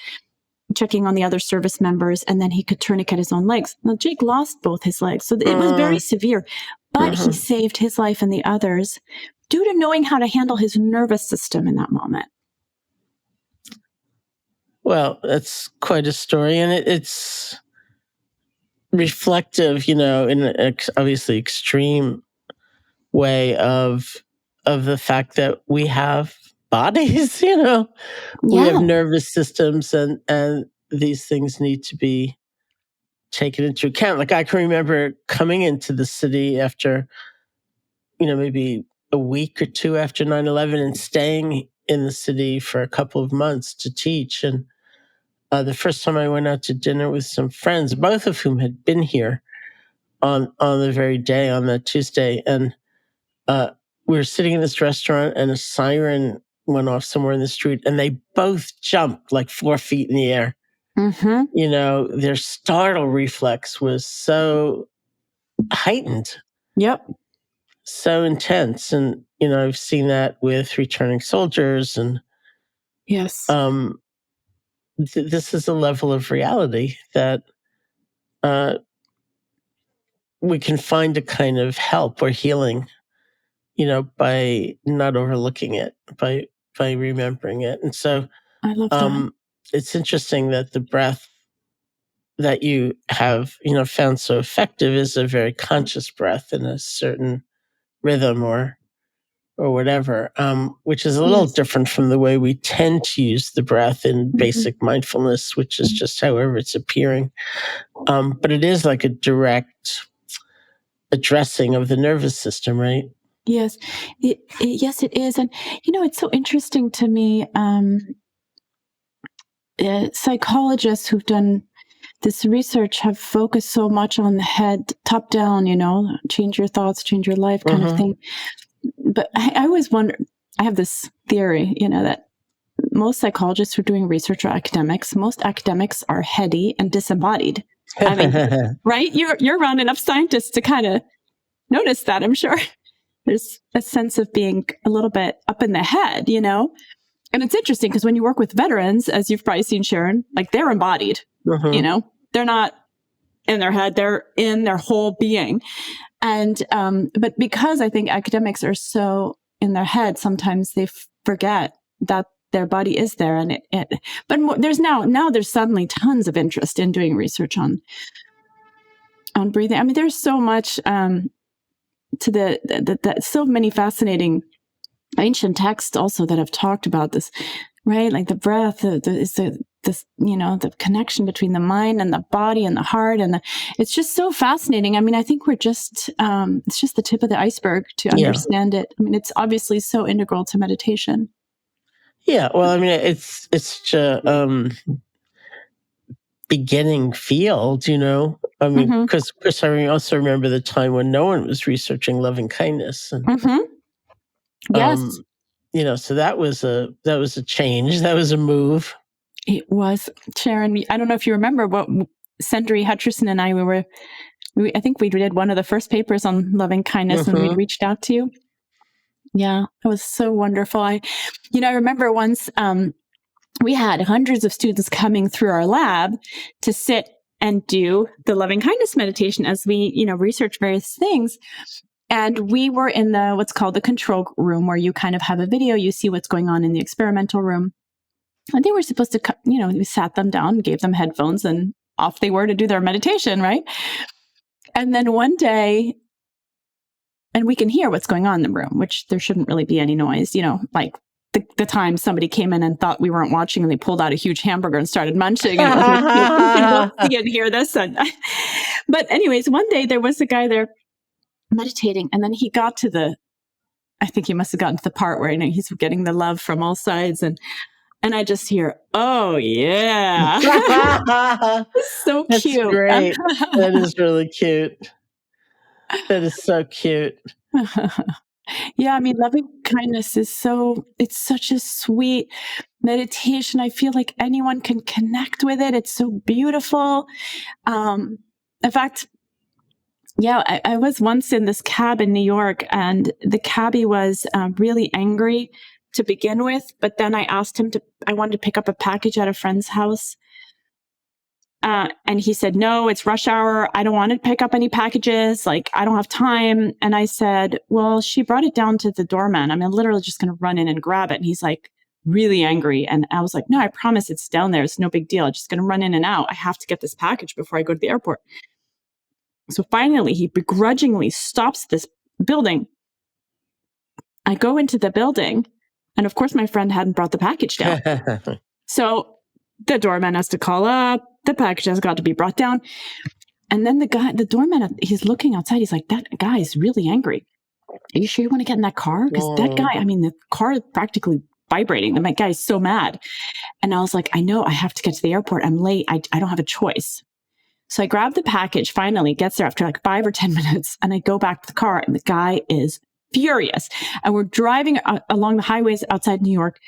checking on the other service members, and then he could tourniquet his own legs. Now, Jake lost both his legs, so it was very severe, but he saved his life and the others due to knowing how to handle his nervous system in that moment. Well, that's quite a story, and it's reflective, in an obviously extreme way of the fact that we have bodies, we have nervous systems, and these things need to be taken into account. Like, I can remember coming into the city after, maybe a week or two after 9/11 and staying in the city for a couple of months to teach. And the first time I went out to dinner with some friends, both of whom had been here on the very day, on that Tuesday. And we were sitting in this restaurant, and a siren went off somewhere in the street, and they both jumped like 4 feet in the air. Their startle reflex was so heightened. Yep. So intense. And, I've seen that with returning soldiers. And yes, this is a level of reality that we can find a kind of help or healing, by not overlooking it, by remembering it. And so I love that. It's interesting that the breath that you have, found so effective is a very conscious breath in a certain rhythm or whatever, which is a little different from the way we tend to use the breath in basic mindfulness, which is just however it's appearing. But it is like a direct addressing of the nervous system, right? Yes, yes, it is. And, it's so interesting to me. Psychologists who've done this research have focused so much on the head, top down, change your thoughts, change your life kind of thing. But I always wonder, I have this theory, that most psychologists who are doing research are academics. Most academics are heady and disembodied. I mean, right? You're around enough scientists to kind of notice that, I'm sure. There's a sense of being a little bit up in the head, And it's interesting because when you work with veterans, as you've probably seen, Sharon, like they're embodied, they're not in their head, they're in their whole being. And, but because I think academics are so in their head, sometimes they forget that their body is there. And but there's there's suddenly tons of interest in doing research on breathing. I mean, there's so much, to so many fascinating ancient texts also that have talked about this, right? Like the breath is the connection between the mind and the body and the heart, and it's just so fascinating. I mean, I think we're just it's just the tip of the iceberg to understand it. I mean, it's obviously so integral to meditation. Yeah, well, I mean, it's such a beginning field, I mean, because of course I also remember the time when no one was researching loving kindness, and yes, so that was a change, that was a move. It was, Sharon. I don't know if you remember, but Sendri Hutcherson and I, I think we did one of the first papers on loving kindness, and we reached out to you. Yeah, it was so wonderful. I remember once we had hundreds of students coming through our lab to sit and do the loving kindness meditation as we, research various things. And we were in the what's called the control room, where you kind of have a video, you see what's going on in the experimental room. And they were supposed to, we sat them down, gave them headphones, and off they were to do their meditation, right? And then one day, and we can hear what's going on in the room, which there shouldn't really be any noise, like the time somebody came in and thought we weren't watching and they pulled out a huge hamburger and started munching. And you can hear this. But anyways, one day there was a guy there meditating, and then he got to I think he must have gotten to the part where he's getting the love from all sides. And I just hear, oh, yeah. So That's cute. Great. That is really cute. That is so cute. Yeah, I mean, loving kindness it's such a sweet meditation. I feel like anyone can connect with it. It's so beautiful. In fact, yeah, I was once in this cab in New York, and the cabbie was really angry to begin with, but then I asked him I wanted to pick up a package at a friend's house. And he said, no, it's rush hour. I don't want to pick up any packages. Like, I don't have time. And I said, well, she brought it down to the doorman. I'm literally just going to run in and grab it. And he's like really angry. And I was like, no, I promise it's down there. It's no big deal. I'm just going to run in and out. I have to get this package before I go to the airport. So finally, he begrudgingly stops this building. I go into the building, and of course, my friend hadn't brought the package down. So the doorman has to call up. The package has got to be brought down. And then the doorman, he's looking outside. He's like, that guy is really angry. Are you sure you want to get in that car? Because that guy, the car is practically vibrating. The guy is so mad. And I was like, I know, I have to get to the airport. I'm late. I don't have a choice. So I grab the package, finally gets there after like 5 or 10 minutes. And I go back to the car, and the guy is furious. And we're driving along the highways outside New York,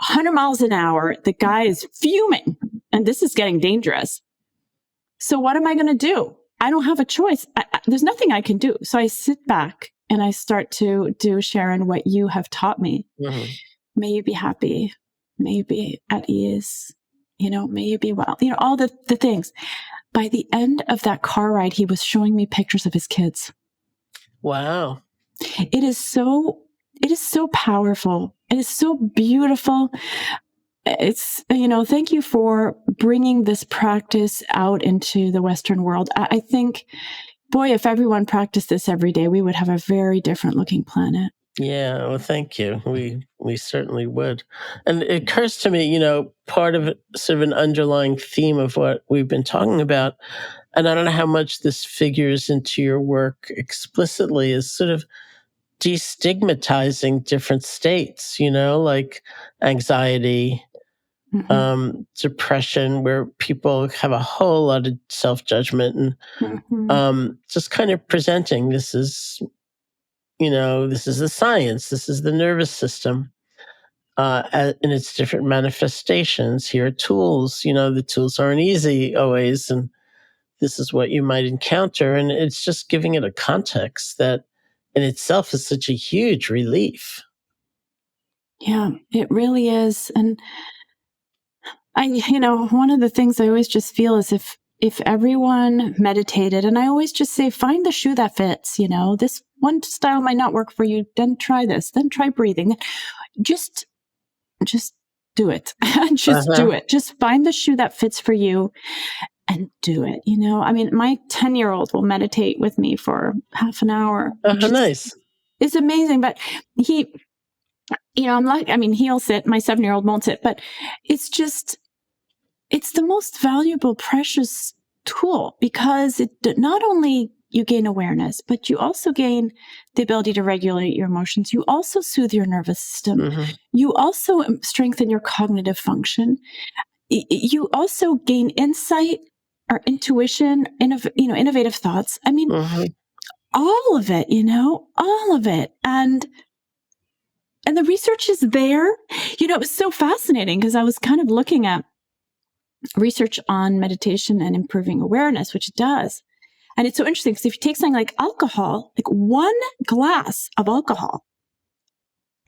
100 miles an hour. The guy is fuming, and this is getting dangerous. So what am I going to do? I don't have a choice. There's nothing I can do. So I sit back and I start to do, Sharon, what you have taught me. Mm-hmm. May you be happy. May you be at ease. May you be well. All the things. By the end of that car ride, he was showing me pictures of his kids. Wow. It is so powerful. It is so beautiful. It's, thank you for bringing this practice out into the Western world. I think, boy, if everyone practiced this every day, we would have a very different looking planet. Yeah, well, thank you. We certainly would. And it occurs to me, part of sort of an underlying theme of what we've been talking about, and I don't know how much this figures into your work explicitly, is sort of destigmatizing different states, like anxiety, mm-hmm. Depression, where people have a whole lot of self-judgment, and mm-hmm. Just kind of presenting this is, this is the science, this is the nervous system, in its different manifestations. Here are tools, the tools aren't easy always, and this is what you might encounter. And it's just giving it a context that in itself is such a huge relief. Yeah, it really is. And one of the things I always just feel is if everyone meditated, and I always just say, find the shoe that fits, this one style might not work for you, then try this, then try breathing. Just do it. Just do it. Just find the shoe that fits for you and do it. My 10-year-old will meditate with me for half an hour. Nice. It's amazing. But he, he'll sit, my 7-year-old won't sit, but it's the most valuable, precious tool, because it not only you gain awareness, but you also gain the ability to regulate your emotions. You also soothe your nervous system. Mm-hmm. You also strengthen your cognitive function. You also gain insight or intuition, innovative thoughts. Mm-hmm. All of it, all of it. And the research is there. It was so fascinating because I was kind of looking at research on meditation and improving awareness, which it does. And it's so interesting because if you take something like alcohol, like 1 glass of alcohol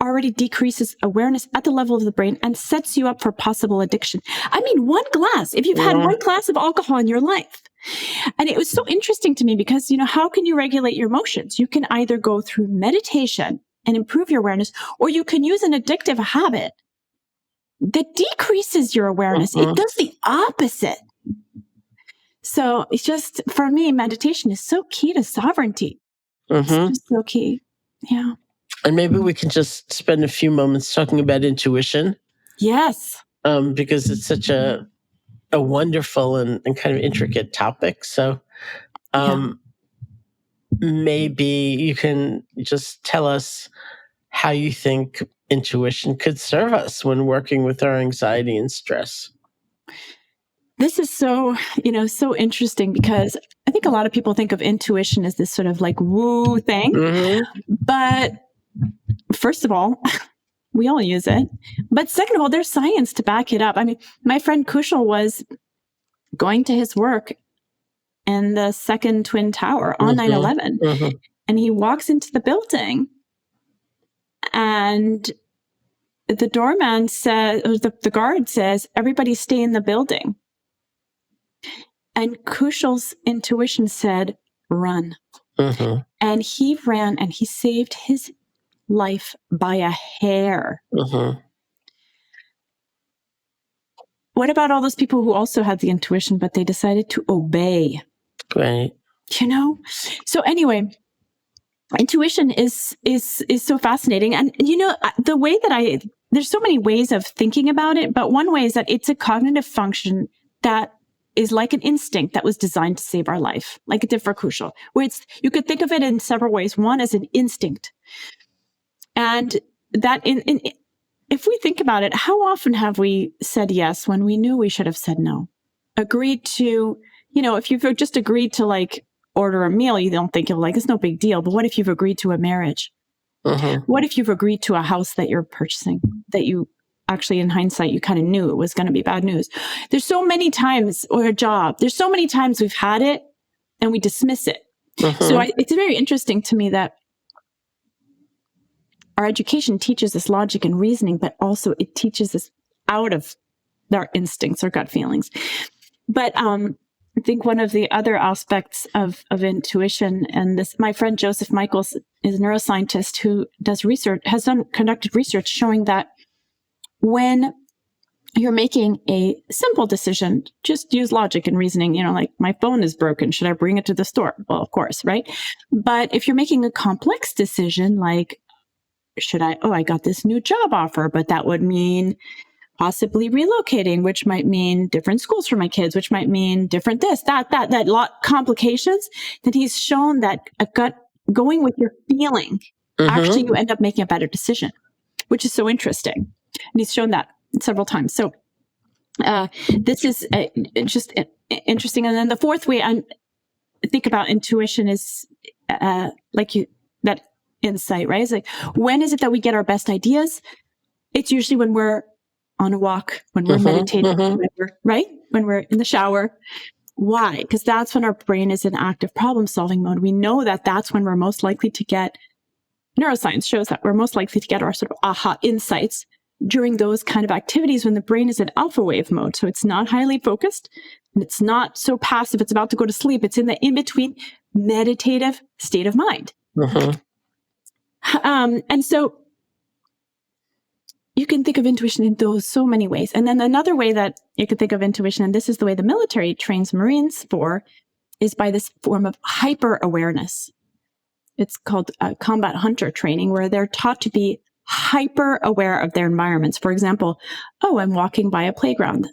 already decreases awareness at the level of the brain and sets you up for possible addiction. 1 glass, if you've had 1 glass of alcohol in your life. And it was so interesting to me because, you know, how can you regulate your emotions? You can either go through meditation and improve your awareness, or you can use an addictive habit that decreases your awareness. It does the opposite. So it's just, for me, meditation is so key to sovereignty. It's just so key. Yeah. And maybe we can just spend a few moments talking about intuition. Yes. Because it's such a wonderful and kind of intricate topic. So maybe you can just tell us how you think intuition could serve us when working with our anxiety and stress. This is so, you know, so interesting because I think a lot of people think of intuition as this sort of like woo thing. But first of all, we all use it. But second of all, there's science to back it up. I mean, my friend Kushal was going to his work in the second Twin Tower on 9/11. And he walks into the building and the doorman says, or the guard says, everybody stay in the building. And Kushal's intuition said, run. And he ran and he saved his life by a hair. What about all those people who also had the intuition, but they decided to obey? Right. You know? So anyway, intuition is so fascinating. And, you know, the way that there's so many ways of thinking about it, but one way is that it's a cognitive function that is like an instinct that was designed to save our life, like it did for Kushal, where you could think of it in several ways. One is an instinct. And that if we think about it, how often have we said yes when we knew we should have said no? Agreed to, you know, if you've just agreed to like order a meal, you don't think you're like, it's no big deal. But what if you've agreed to a marriage? What if you've agreed to a house that you're purchasing that you actually, in hindsight, you kind of knew it was going to be bad news? There's so many times, or a job, there's so many times we've had it and we dismiss it. So it's very interesting to me that our education teaches us logic and reasoning, but also it teaches us out of our instincts or gut feelings. But I think one of the other aspects of intuition, and this, my friend Joseph Michaels is a neuroscientist who does research, conducted research showing that when you're making a simple decision, just use logic and reasoning, you know, like my phone is broken. Should I bring it to the store? Well, of course, right? But if you're making a complex decision, like, I got this new job offer, but that would mean possibly relocating, which might mean different schools for my kids, which might mean different this, that lot complications, that he's shown that a gut going with your feeling, actually you end up making a better decision, which is so interesting. And he's shown that several times. So this is just interesting. And then the fourth way I think about intuition is that insight, right? It's like, when is it that we get our best ideas? It's usually when we're on a walk, when we're meditating, when we're in the shower. Why? Because that's when our brain is in active problem-solving mode. We know that that's when we're most likely to get, neuroscience shows that we're most likely to get our sort of aha insights during those kind of activities when the brain is in alpha wave mode. So it's not highly focused and it's not so passive. It's about to go to sleep. It's in the in-between meditative state of mind. And so you can think of intuition in those so many ways. And then another way that you could think of intuition, and this is the way the military trains Marines for, is by this form of hyper awareness. It's called combat hunter training, where they're taught to be hyper aware of their environments. For example, I'm walking by a playground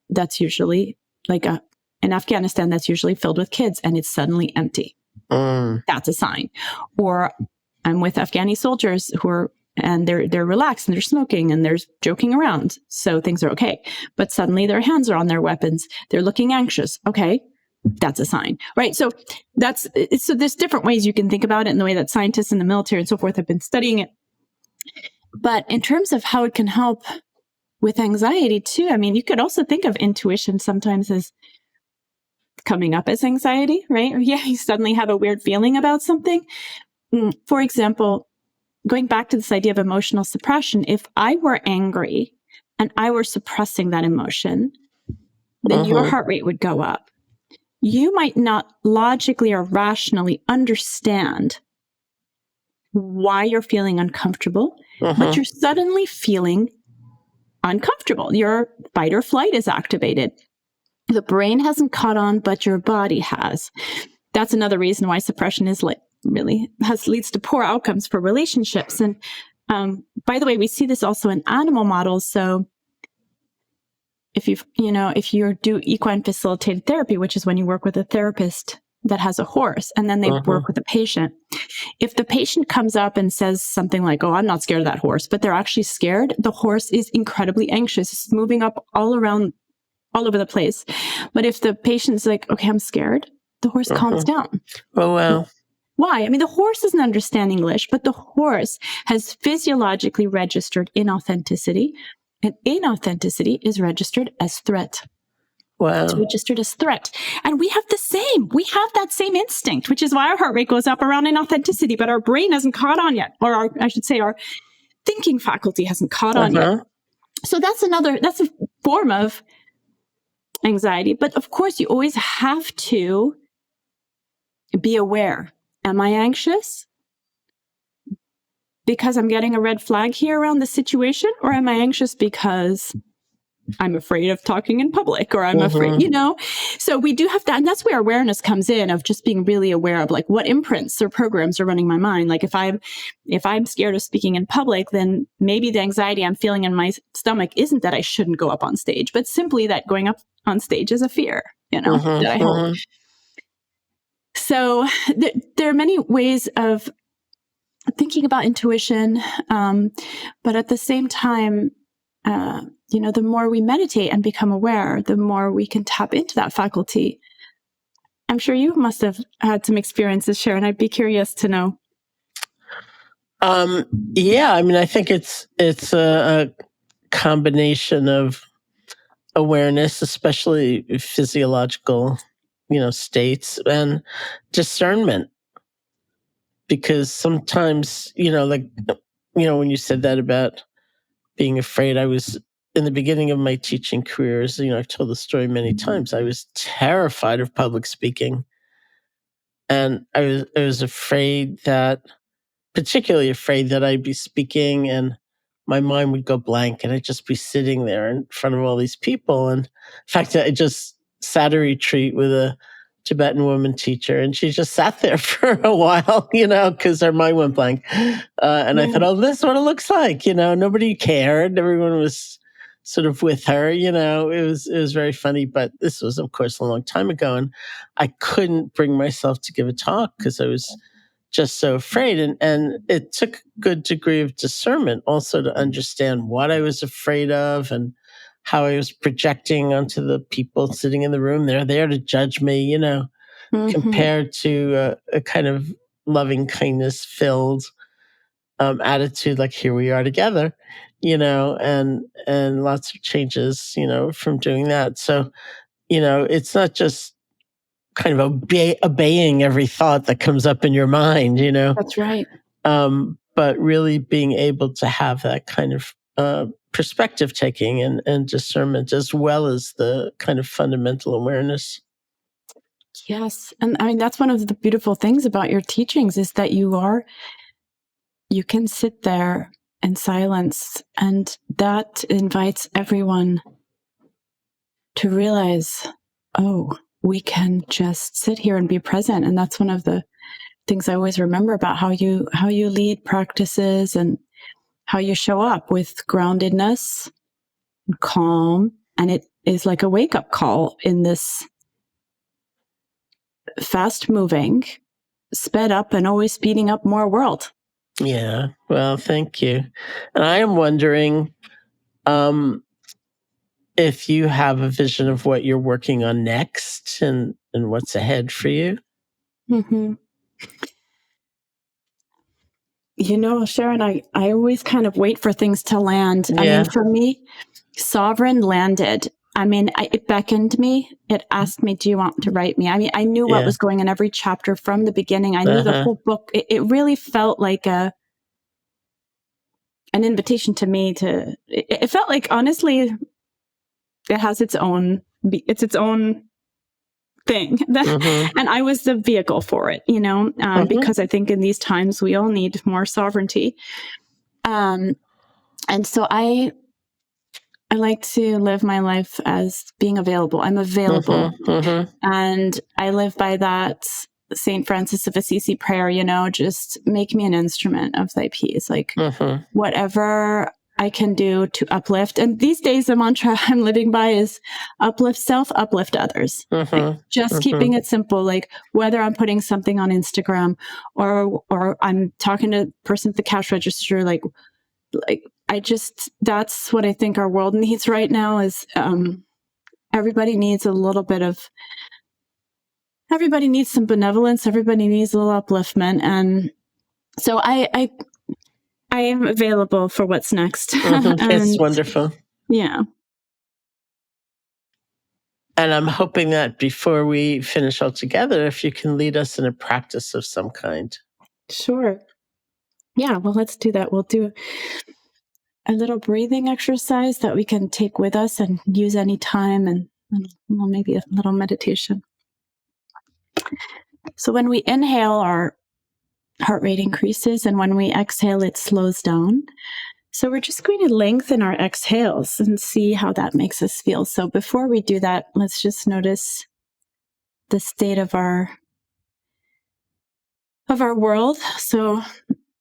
that's usually in Afghanistan, that's usually filled with kids and it's suddenly empty. That's a sign. Or I'm with Afghani soldiers they're relaxed and they're smoking and they're joking around. So things are okay. But suddenly their hands are on their weapons. They're looking anxious. Okay. That's a sign, right? So there's different ways you can think about it in the way that scientists in the military and so forth have been studying it. But in terms of how it can help with anxiety too, I mean, you could also think of intuition sometimes as coming up as anxiety, right? Or you suddenly have a weird feeling about something. For example, going back to this idea of emotional suppression, if I were angry and I were suppressing that emotion, then your heart rate would go up. you might not logically or rationally understand why you're feeling uncomfortable, but you're suddenly feeling uncomfortable. Your fight or flight is activated. The brain hasn't caught on, but your body has. That's another reason why suppression is leads to poor outcomes for relationships. And by the way, we see this also in animal models. So if you do equine facilitated therapy, which is when you work with a therapist that has a horse, and then they work with a patient. If the patient comes up and says something like, "Oh, I'm not scared of that horse," but they're actually scared, the horse is incredibly anxious. It's moving up all over the place. But if the patient's like, "Okay, I'm scared," the horse calms down. Oh, wow. Why? I mean, the horse doesn't understand English, but the horse has physiologically registered inauthenticity, and inauthenticity is registered as threat. Wow. It's registered as threat. And we have the same. We have that same instinct, which is why our heart rate goes up around inauthenticity, but our brain hasn't caught on yet. Or our thinking faculty hasn't caught on yet. So that's a form of anxiety. But of course, you always have to be aware. Am I anxious because I'm getting a red flag here around the situation? Or am I anxious because I'm afraid of talking in public, or I'm afraid, So we do have that. And that's where awareness comes in, of just being really aware of like what imprints or programs are running my mind. Like if I'm scared of speaking in public, then maybe the anxiety I'm feeling in my stomach isn't that I shouldn't go up on stage, but simply that going up on stage is a fear, that I hold. So there are many ways of thinking about intuition. But at the same time, the more we meditate and become aware, the more we can tap into that faculty. I'm sure you must have had some experiences, Sharon. I'd be curious to know. Yeah, I mean, I think it's a combination of awareness, especially physiological, states, and discernment. Because sometimes, when you said that about being afraid, I was in the beginning of my teaching careers, I've told the story many times. I was terrified of public speaking. And I was particularly afraid that I'd be speaking and my mind would go blank and I'd just be sitting there in front of all these people. And in fact, I just sat a retreat with a Tibetan woman teacher, and she just sat there for a while, because her mind went blank. And I thought, oh, this is what it looks like. Nobody cared. Everyone was sort of with her. It was very funny. But this was, of course, a long time ago, and I couldn't bring myself to give a talk because I was just so afraid. And it took a good degree of discernment also to understand what I was afraid of and how I was projecting onto the people sitting in the room. They're there to judge me, compared to a kind of loving kindness filled attitude, like here we are together, and lots of changes, from doing that. So, it's not just kind of obeying every thought that comes up in your mind, That's right. But really being able to have that kind of perspective taking and discernment, as well as the kind of fundamental awareness. Yes. And I mean, that's one of the beautiful things about your teachings, is that you can sit there in silence, and that invites everyone to realize, oh, we can just sit here and be present. And that's one of the things I always remember about how you lead practices and how you show up with groundedness and calm. And it is like a wake-up call in this fast-moving, sped up and always speeding up more world. Yeah. Well, thank you. And I am wondering if you have a vision of what you're working on next and what's ahead for you. Mm-hmm. Sharon, I always kind of wait for things to land. Yeah. I mean, for me, Sovereign landed. I mean, it beckoned me. It asked me, do you want to write me? I mean, I knew what was going in every chapter from the beginning. I knew the whole book. It really felt like an invitation to me to, it felt like, honestly, it has its own thing. And I was the vehicle for it, because I think in these times we all need more sovereignty. And so I like to live my life as being available. I'm available. And I live by that St. Francis of Assisi prayer, just make me an instrument of thy peace. Like whatever I can do to uplift. And these days, the mantra I'm living by is uplift self, uplift others. Like just keeping it simple. Like whether I'm putting something on Instagram or I'm talking to a person at the cash register, that's what I think our world needs right now is, everybody needs everybody needs some benevolence. Everybody needs a little upliftment. And so I am available for what's next. It's wonderful. Yeah. And I'm hoping that before we finish altogether, if you can lead us in a practice of some kind. Sure. Yeah, well, let's do that. We'll do a little breathing exercise that we can take with us and use any time, and maybe a little meditation. So when we inhale, our heart rate increases, and when we exhale, it slows down. So we're just going to lengthen our exhales and see how that makes us feel. So before we do that, let's just notice the state of our world. So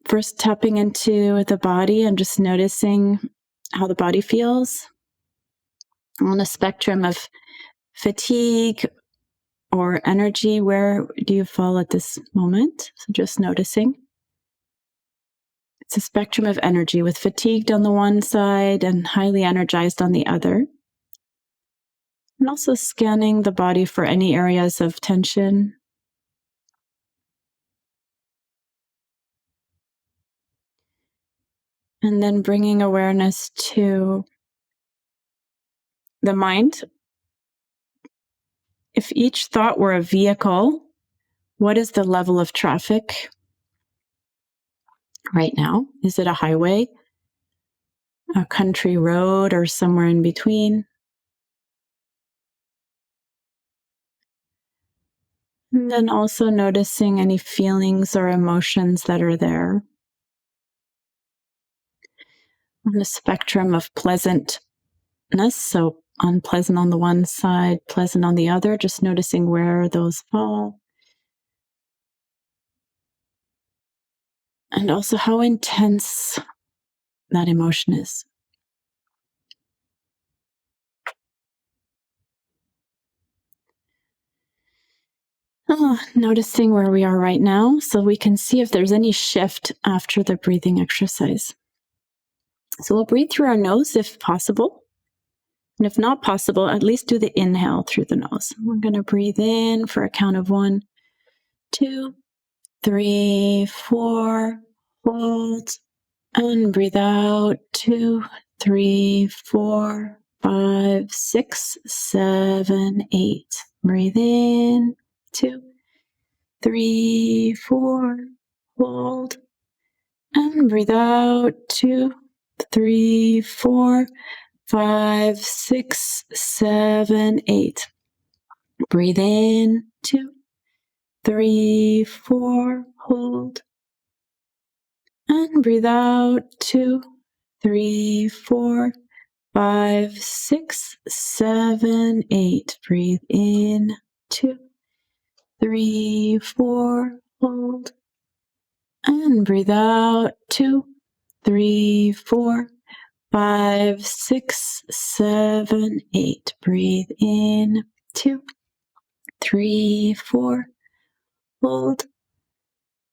first tapping into the body and just noticing how the body feels on a spectrum of fatigue or energy. Where do you fall at this moment? So just noticing. It's a spectrum of energy with fatigued on the one side and highly energized on the other. And also scanning the body for any areas of tension. And then bringing awareness to the mind. If each thought were a vehicle, what is the level of traffic right now? Is it a highway, a country road, or somewhere in between? And then also noticing any feelings or emotions that are there. On a spectrum of pleasantness, so unpleasant on the one side, pleasant on the other, just noticing where those fall. And also how intense that emotion is. Noticing where we are right now so we can see if there's any shift after the breathing exercise. So we'll breathe through our nose if possible. And if not possible, at least do the inhale through the nose. We're going to breathe in for a count of 1, 2, 3, 4, hold, and breathe out 2, 3, 4, 5, 6, 7, 8. Breathe in 2, 3, 4, hold, and breathe out 2, 3, 4, 5, 6, 7, 8. Breathe in 2, 3, 4, hold, and breathe out 2, 3, 4, 5, 6, 7, 8. Breathe in 2, 3, 4, hold, and breathe out 2, 3, 4, 5, 6, 7, 8. Breathe in 2, 3, 4, hold,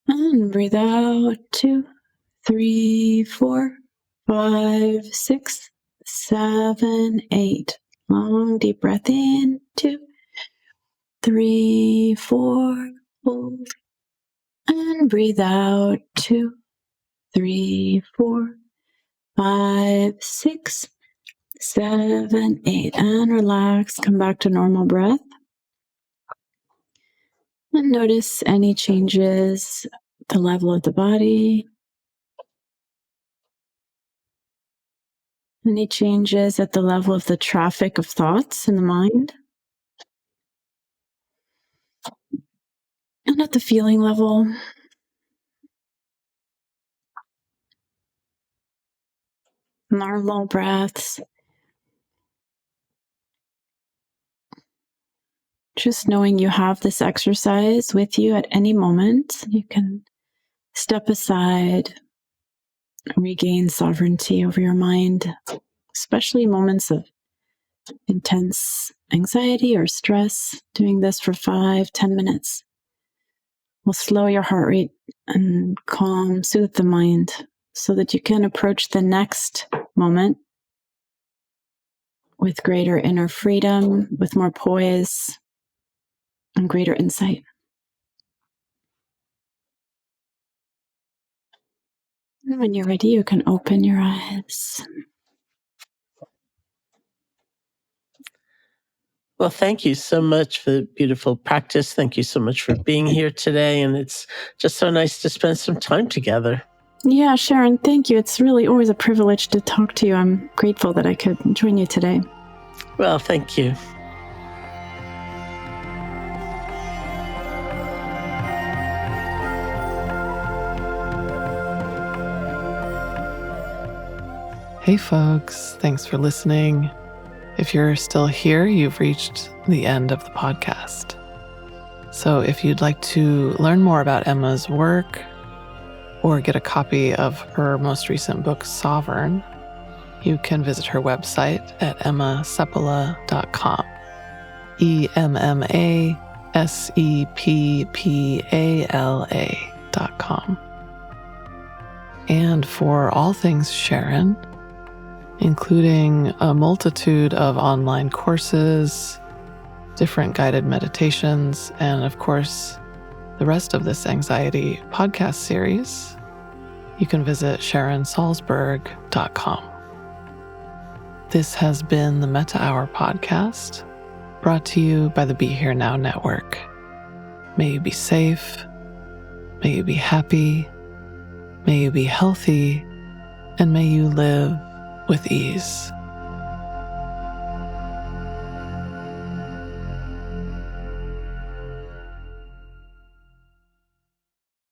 and breathe out 2, 3, 4, 5, 6, 7, 8. Long deep breath in 2, 3, 4, hold, and breathe out 2, 3, 4, 5, 6, 7, 8. And relax. Come back to normal breath. And notice any changes at the level of the body. Any changes at the level of the traffic of thoughts in the mind. And at the feeling level, normal breaths. Just knowing you have this exercise with you at any moment, you can step aside, regain sovereignty over your mind, especially moments of intense anxiety or stress. Doing this for 5-10 minutes will slow your heart rate and soothe the mind so that you can approach the next moment with greater inner freedom, with more poise and greater insight. And when you're ready, you can open your eyes. Well, thank you so much for the beautiful practice. Thank you so much for being here today. And it's just so nice to spend some time together. Yeah, Sharon, thank you. It's really always a privilege to talk to you. I'm grateful that I could join you today. Well, thank you. Hey folks, thanks for listening. If you're still here, you've reached the end of the podcast. So if you'd like to learn more about Emma's work or get a copy of her most recent book, Sovereign, you can visit her website at emmaseppala.com. EMMASEPPALA.com. And for all things Sharon, including a multitude of online courses, different guided meditations, and of course, the rest of this anxiety podcast series, you can visit SharonSalzberg.com. This has been the Metta Hour podcast, brought to you by the Be Here Now Network. May you be safe, may you be happy, may you be healthy, and may you live with ease.